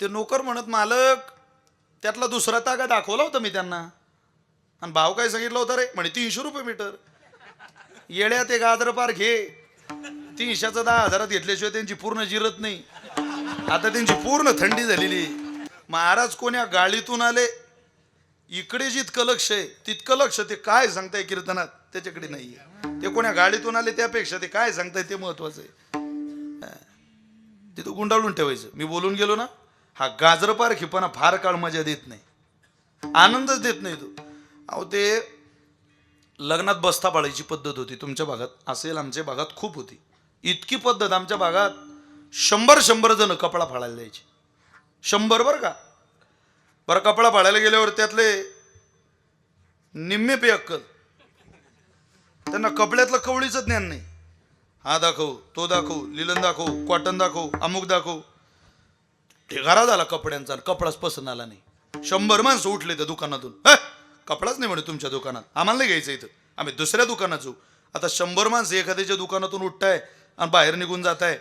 ते नोकर म्हणत, मालक त्यातला दुसरा तागा दाखवला होता मी त्यांना, आणि भाव काय सांगितलं होता रे? म्हणे 300 रुपये मीटर. येड्या, ते गाजर पार घे, 300चं 10,000 घेतल्याशिवाय त्यांची पूर्ण जिरत नाही. आता त्यांची पूर्ण थंडी झालेली. महाराज कोण्या गाळीतून आले, इकडे जितकं लक्ष आहे तितकं लक्ष ते काय सांगताय कीर्तनात त्याच्याकडे नाहीये. ते कोण्या गाडीतून आले त्यापेक्षा ते काय सांगताय ते महत्वाचं आहे. तिथं गुंडाळून ठेवायचं. मी बोलून गेलो ना, हा गाजरपार खिपाना फार काळ मजा देत नाही, आनंदच देत नाही तो. अहो, ते लग्नात बस्ता पाळायची पद्धत होती तुमच्या भागात असेल, आमच्या भागात खूप होती. इतकी पद्धत आमच्या भागात 100 जण कपडा फाळायला द्यायचे. 100 बरं का. बरं, कपडा फाळायला गेल्यावर त्यातले निम्मे बेअक्कल, त्यांना कपड्यातलं कवळीचं ज्ञान नाही. हा दाखव, तो दाखव, लिलन दाखव, कॉटन दाखव, अमुक दाखव. ढिगारा झाला कपड्यांचा, कपडाच पसंत आला नाही. 100 माणसं उठले त्या दुकानातून, कपडाच नाही म्हणे तुमच्या दुकानात, आम्हाला नाही घ्यायचं इथं, आम्ही दुसऱ्या दुकानात जाऊ. आता 100 माणसं एखाद्याच्या दुकानातून उठताय आणि बाहेर निघून जात आहे.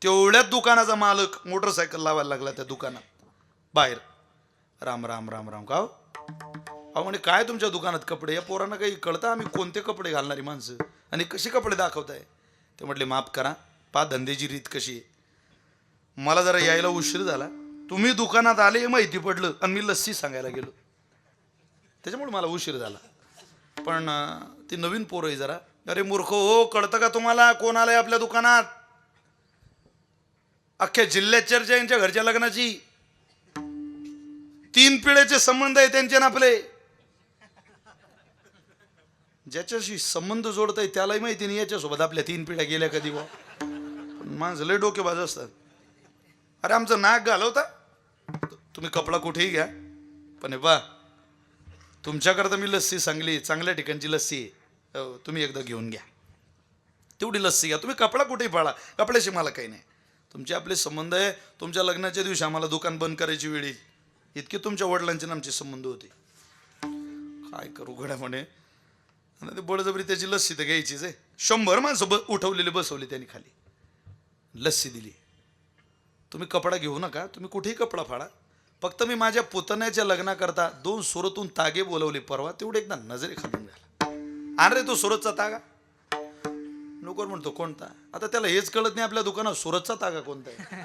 तेवढ्याच दुकानाचा मालक मोटरसायकल लावायला लागला त्या दुकानात बाहेर. राम राम राम राम. का अहो म्हणे, काय तुमच्या दुकानात कपडे? या पोरांना काही कळतं आम्ही कोणते कपडे घालणारी माणसं आणि कसे कपडे दाखवताय? ते म्हटले, माफ करा, पा धंद्याची रीत कशी आहे. मला जरा यायला उशीर झाला, तुम्ही दुकानात आले हे माहिती पडलं आणि मी लस्सी सांगायला गेलो, त्याच्यामुळे मला उशीर झाला. पण ती नवीन पोरं आहे जरा. अरे मूर्ख हो, कळतं का तुम्हाला कोण आलंय आपल्या दुकानात? अख्ख्या जिल्ह्यात चर्चा यांच्या घरच्या लग्नाची. 3 पिढ्याचे संबंध आहे त्यांचे ना आपले. ज्याच्याशी संबंध जोडताय त्यालाही माहिती नाही याच्यासोबत आपल्या 3 पिढ्या गेल्या कधी. वा, पण माणसं लय डोकेबाज असतात. अरे आमचं नाक घालवता तुम्ही, कपडा कुठेही घ्या, पण बा तुमच्याकरता मी लस्सी चांगल्या ठिकाणची लस्सी आहे, तुम्ही एकदा घेऊन घ्या, तेवढी लस्सी घ्या. तुम्ही कपडा कुठेही फाळा, कपड्याशी मला काही नाही. तुमचे आपले संबंध आहे. तुमच्या लग्नाच्या दिवशी आम्हाला दुकान बंद करायची वेळ येईल, इतके तुमच्या वडिलांचे आमचे संबंध होते. काय करू गड्या म्हणे, ते बळजबरी त्याची लस्सी तर घ्यायचीच आहे. 100 माणसं उठवलेले बसवले त्यांनी खाली, लस्सी दिली. तुम्ही कपडा घेऊ नका, तुम्ही कुठेही कपडा फाडा, फक्त मी माझ्या पुतण्याच्या लग्नाकरता 2 सुरतून तागे बोलवले परवा, तेवढे एकदा नजरे खालून घाला. अरे तो सुरतचा तागा. नोकर म्हणतो, कोणता? आता त्याला हेच कळत नाही आपल्या दुकानात सुरतचा तागा कोणता आहे.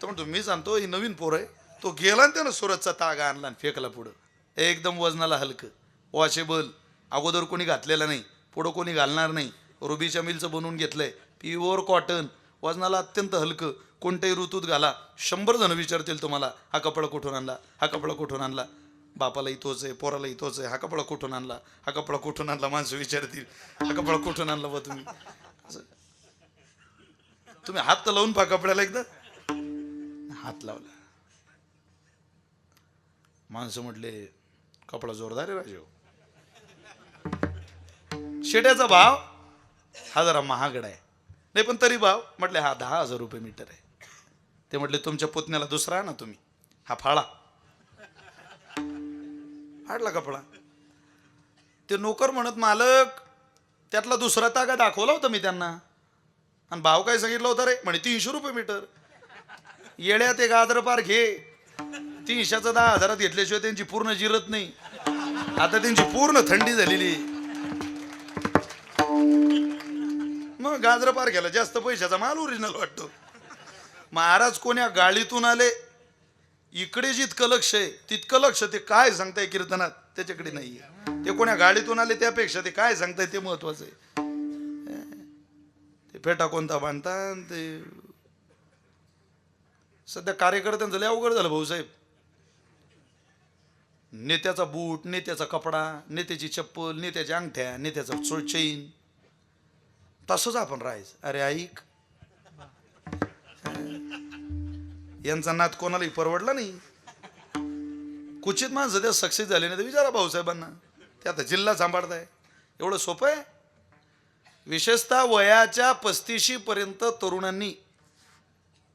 तर म्हणतो, मी सांगतो ही नवीन पोर आहे. तो गेला आणि त्यानं सुरतचा तागा आणला आणि फेकला पुढं. एकदम वजनाला हलकं, वॉशेबल, अगोदर कोणी घातलेला नाही, पुढं कोणी घालणार नाही, रुबीच्या मिलचं बनवून घेतलंय, प्युअर कॉटन, वजनाला अत्यंत हलकं, कोणत्याही ऋतूत घाला. 100 जण विचारतील तुम्हाला, हा कपडा कुठून आणला, हा कपडा कुठून आणला. बापालाही तोच आहे, पोरालाही तोच आहे. हा कपडा कुठून आणला, हा कपडा कुठून आणला. माणसं विचारतील, हा कपडा कुठून आणला बा तुम्ही. तुम्ही हात तर लावून पहा कपड्याला एकदा. हात लावला, माणसं म्हटले, कपडा जोरदार आहे राजे. शेट्याचा भाव हा जरा महागडा आहे, नाही पण तरी भाव म्हटले हा 10,000 रुपये मीटर आहे. ते म्हटले, तुमच्या पुतण्याला दुसरा आहे ना तुम्ही, हा फाळा. फाडला कपडा. ते नोकर म्हणत, मालक त्यातला दुसरा तागा दाखवला होता मी त्यांना, आणि भाव काय सांगितलं होता रे? म्हणे 300 रुपये मीटर. येड्या, ते गाजर पार घे, 300चं 10,000 घेतल्याशिवाय त्यांची पूर्ण जिरत नाही. आता त्यांची पूर्ण थंडी झालेली. मग गाजर पार घ्यायला जास्त पैशाचा माल ओरिजिनल वाटतो. महाराज कोण्या गाळीतून आले, इकडे जितकं लक्ष आहे तितकं लक्ष ते काय सांगताय कीर्तनात त्याच्याकडे नाहीये. ते कोण्या गाडीतून आले त्यापेक्षा ते काय सांगताय ते महत्वाचं आहे. ते फेटा कोणता बांधता, ते सध्या कार्यकर्त्यांचं लय अवघड झालं भाऊसाहेब. नेत्याचा बूट, नेत्याचा कपडा, नेत्याची चप्पल, नेत्याच्या अंगठ्या, नेत्याचा चेन, तसंच आपण राहायचं. अरे ऐक, यांचा नाद कोणालाही परवडला नाही. कुचित माणसं त्या सक्सेस झाले नाही तर विचारा भाऊसाहेबांना, ते आता जिल्हा सांभाळताय. एवढं सोपं आहे? विशेषतः वयाच्या 35 पर्यंत तरुणांनी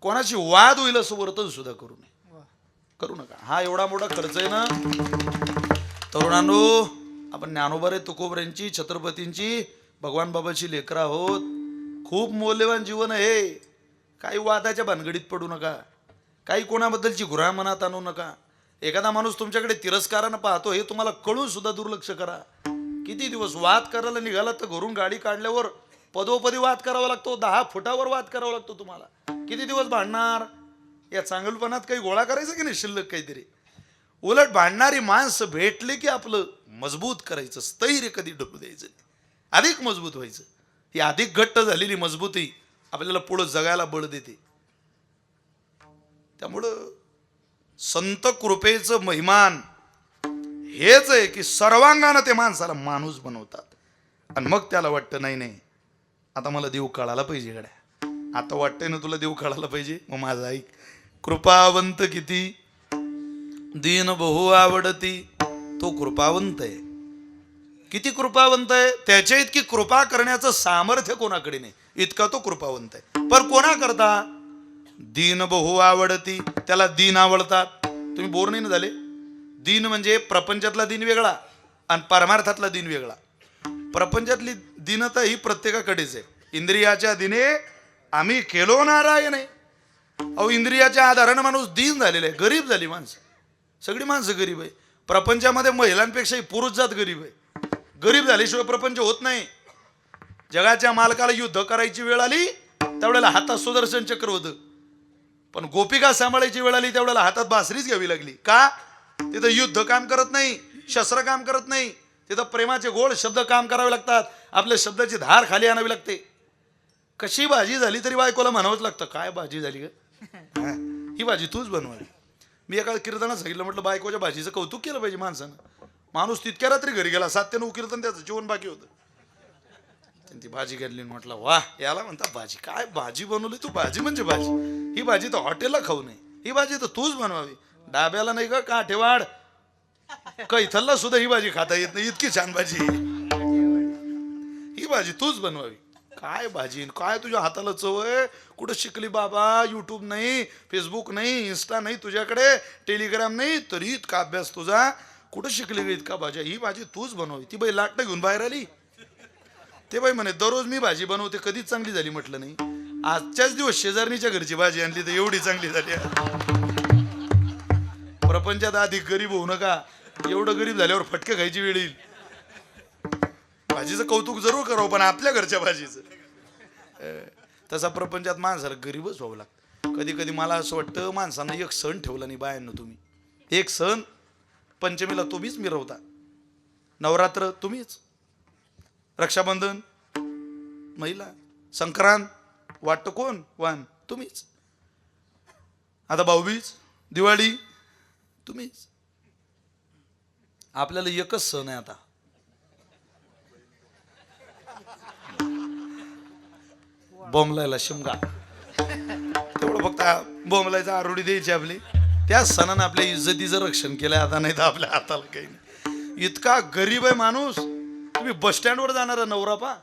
कोणाची वाद होईल असं वर्तन सुद्धा करू नका. हा एवढा मोठा खर्च आहे ना तरुणांनो. आपण ज्ञानोबा तुकोबऱ्यांची, छत्रपतींची, भगवान बाबाची लेकरं आहोत. खूप मौल्यवान जीवन आहे. काही वादाच्या भानगडीत पडू नका. काही कोणाबद्दलची घुरा मनात आणू नका. एखादा माणूस तुमच्याकडे तिरस्कारानं पाहतो हे तुम्हाला कळून सुद्धा दुर्लक्ष करा. किती दिवस वाद करायला निघाला तर घरून गाडी काढल्यावर पदोपदी वाद करावा लागतो, 10 फुटावर वाद करावा लागतो तुम्हाला. किती दिवस भांडणार? या चांगलपणात काही गोळा करायचं की नाही शिल्लक काहीतरी. उलट भांडणारी माणसं भेटले की आपलं मजबूत करायचं, स्थैर्य कधी ढकलू द्यायचं, अधिक मजबूत व्हायचं. ही अधिक घट्ट झालेली मजबूती आपल्याला पुढं जगायला बळ देते. त्यामुळं संत कृपेचं महिमान हेच आहे की सर्वांगानं ते माणसाला माणूस बनवतात. आणि मग त्याला वाटतं नाही नाही आता मला देव कळायला पाहिजे गड्या, आता वाटतंय ना तुला देव कळायला पाहिजे, मग माझं ऐक. कृपावंत किती दीन बहु आवडती, तो कृपावंत आहे. किती कृपावंत आहे, त्याच्या इतकी कृपा करण्याचं सामर्थ्य कोणाकडे नाही, इतका तो कृपावंत आहे. पण कोणा करता? दीन बहु आवडती, त्याला दीन आवडतात. तुम्ही बोर नाही झाले? दीन म्हणजे प्रपंचातला दिन वेगळा आणि परमार्थातला दिन वेगळा. प्रपंचातली दीनता ही प्रत्येकाकडेच आहे. इंद्रियाच्या दिने आम्ही केलो नारायण आहे. अहो इंद्रियाच्या आधारानं माणूस दीन झालेला आहे, गरीब झाली माणसं, सगळी माणसं गरीब आहे. प्रपंचामध्ये महिलांपेक्षाही पुरुष जात गरीब आहे. गरीब झाल्याशिवाय प्रपंच होत नाही. जगाच्या मालकाला युद्ध करायची वेळ आली त्यावेळेला हातात सुदर्शन चक्र होतं, पण गोपिका सांभाळायची वेळ आली त्यावेळेला हातात बासरीच घ्यावी लागली. का? तिथं युद्ध काम करत नाही, शस्त्र काम करत नाही, तिथं प्रेमाचे गोड शब्द काम करावे लागतात, आपल्या शब्दाची धार खाली आणावी लागते. कशी भाजी झाली तरी बायकोला म्हणावंच लागतं, काय भाजी झाली ग, ही भाजी तूच बनवावी. मी एका कीर्तनात सांगितलं, म्हटलं बायकोच्या भाजीचं कौतुक केलं पाहिजे माणसानं. माणूस तितक्या रात्री घरी गेला, 7 ते 9 कीर्तन त्याचं जेवण बाकी होतं. ती भाजी घेतली, म्हटलं वा याला म्हणता भाजी, काय भाजी बनवली तू, भाजी म्हणजे भाजी, ही भाजी तर हॉटेलला खाऊ नये, ही भाजी तर तूच बनवावी. डाब्याला नाही का काठेवाड कैथलला सुद्धा ही भाजी खाता येत नाही, इतकी छान भाजी, ही भाजी तूच बनवावी. काय भाजी, काय तुझ्या हाताला चव आहे, कुठं शिकली बाबा? युट्यूब नाही, फेसबुक नाही, इन्स्टा नाही तुझ्याकडे, टेलिग्राम नाही, तरी इतका अभ्यास तुझा, कुठं शिकली ग इतका भाज्या, ही भाजी तूच बनवावी. ती बाई लाटणं घेऊन बाहेर आली. ते बाई म्हणे दररोज मी भाजी बनवते, कधीच चांगली झाली. म्हटलं नाही, आजच्याच दिवस शेजारणीच्या घरची भाजी आणली तर एवढी चांगली झाली. प्रपंचात अधिक गरीब होऊ नका, एवढं गरीब झाल्यावर फटके खायची वेळ येईल. भाजीचं कौतुक जरूर करावं पण आपल्या घरच्या भाजीचं. तसा प्रपंचात माणसाला गरीबच व्हावं लागतं. कधी कधी मला असं वाटतं माणसानं एक सण ठेवला नाही बायांनो. तुम्ही एक सण, पंचमीला तुम्हीच मिरवता, नवरात्र तुम्हीच, रक्षाबंधन महिला, संक्रांत वाटतं कोण वाण तुम्हीच, आता भाऊबीज, दिवाळी तुम्हीच. आपल्याला एकच सण आहे आता, बोंबलायला शिमगा. तेवढं फक्त बोंबलायचं आरोडी द्यायची आपली, त्या सणानं आपल्या इज्जतीचं रक्षण केलंय. आता नाही तर आपल्या हाताला काही नाही. इतका गरीब आहे माणूस. तुम्ही बस स्टँडवर जाणारा नवरा पा,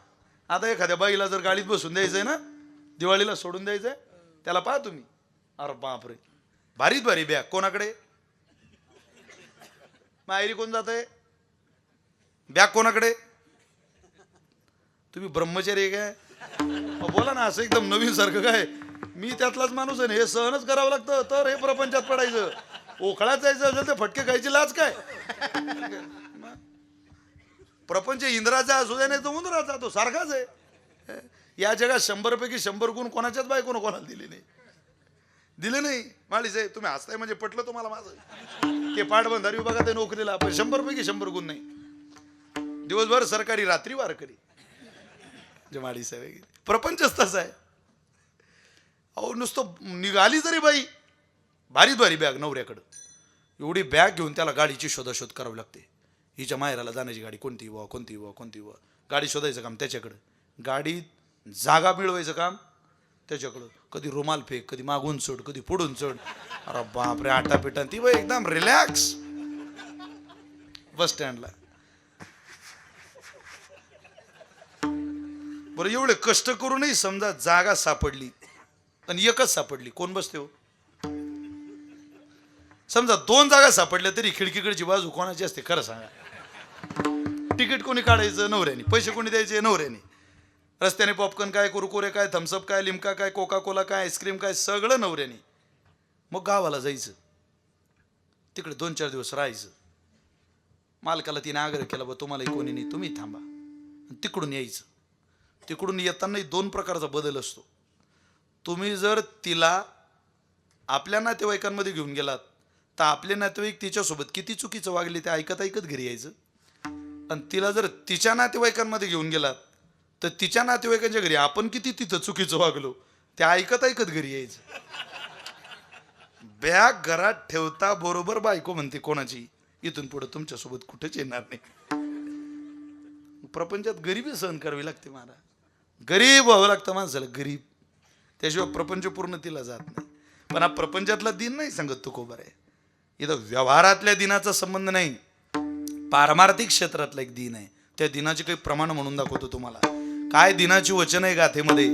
आता एखाद्या बाईला जर गाडीत बसून द्यायचंय ना, दिवाळीला सोडून द्यायचंय, त्याला पहा तुम्ही, अरे बापरे, भारीत भारी बॅग कोणाकडे, माहेरी कोण जात आहे, बॅग कोणाकडे, तुम्ही ब्रह्मचारी काय? बोला ना, असं एकदम नवीन सारखं काय? मी त्यातलाच माणूस आहे, हे सहनच करावं लागतं तर हे प्रपंचात पडायचं. ओखळात जायचं असेल तर फटके खायची लाज काय? प्रपंच इंद्राचा असू दे नाही तर उंदराचा, तो सारखाच आहे. या जगात 100 पैकी 100 गुण कोणाच्याच बायकोनं कोणाला दिले नाही, दिले नाही. माळीच आहे, तुम्ही हसताय म्हणजे पटलं तुम्हाला माझं. ते पाटबंधारी विभागात आहे नोकरीला, पण 100 पैकी 100 गुण नाही. दिवसभर सरकारी, रात्री वारकरी, माळी साहेब. प्रपंचच तसा आहे. अहो नुसतं निघाली तरी बाई भारीत भारी बॅग नवऱ्याकडं, एवढी बॅग घेऊन त्याला गाडीची शोधाशोध करावी लागते. हिच्या माहेराला जाण्याची गाडी कोणती व कोणती व कोणती व, गाडी शोधायचं काम त्याच्याकडं, गाडीत जागा मिळवायचं काम त्याच्याकडं. कधी रुमाल फेक, कधी मागून चढ, कधी पुढून चढ, अरे बापरे आटापिटा. ती बाई एकदम रिलॅक्स बस स्टँडला. बरं एवढे कष्ट करूनही समजा जागा सापडली आणि एकच सापडली, कोण बसते हो? समजा 2 जागा सापडल्या तरी खिडकीकडची बाजू कोणाची असते खरं सांगा? तिकीट कोणी काढायचं? नवऱ्याने. पैसे कोणी द्यायचे? नवऱ्याने. रस्त्याने पॉपकॉर्न काय, कुरकुरे काय, थम्सअप काय, लिमका काय, कोका कोला काय, आईस्क्रीम काय, सगळं नवऱ्याने. मग गावाला जायचं, तिकडे 2-4 दिवस राहायचं. मालकाला तिने आग्रह केला, बा तुम्हालाही कोणी नाही, तुम्ही थांबा. तिकडून यायचं. तिकडून येतानाही 2 प्रकारचा बदल असतो. तुम्ही जर तिला आपल्या नातेवाईकांमध्ये घेऊन गेलात तर आपले नातेवाईक तिच्यासोबत किती चुकीचं वागले ते ऐकत ऐकत घरी यायचं. आणि तिला जर तिच्या नातेवाईकांमध्ये घेऊन गेलात तर तिच्या नातेवाईकांच्या घरी आपण किती तिथं चुकीचं वागलो ते ऐकत ऐकत घरी यायचं. बॅग घरात ठेवता बरोबर बायको म्हणते कोणाची, इथून पुढे तुमच्यासोबत कुठेच येणार नाही. प्रपंचात गरिबी सहन करावी लागते मला. गरीब व्हावं लागतं माणसाला, गरीब. त्याशिवाय प्रपंच पूर्ण तिला जात नाही. पण हा प्रपंचातला दिन नाही सांगत तुकोबर आहे. इथं व्यवहारातल्या दिनाचा संबंध नाही, पारमार्थिक क्षेत्रातला एक दिन आहे. त्या दिनाचे काही प्रमाण म्हणून दाखवतो तुम्हाला. काय दिनाची वचन आहे गाथेमध्ये.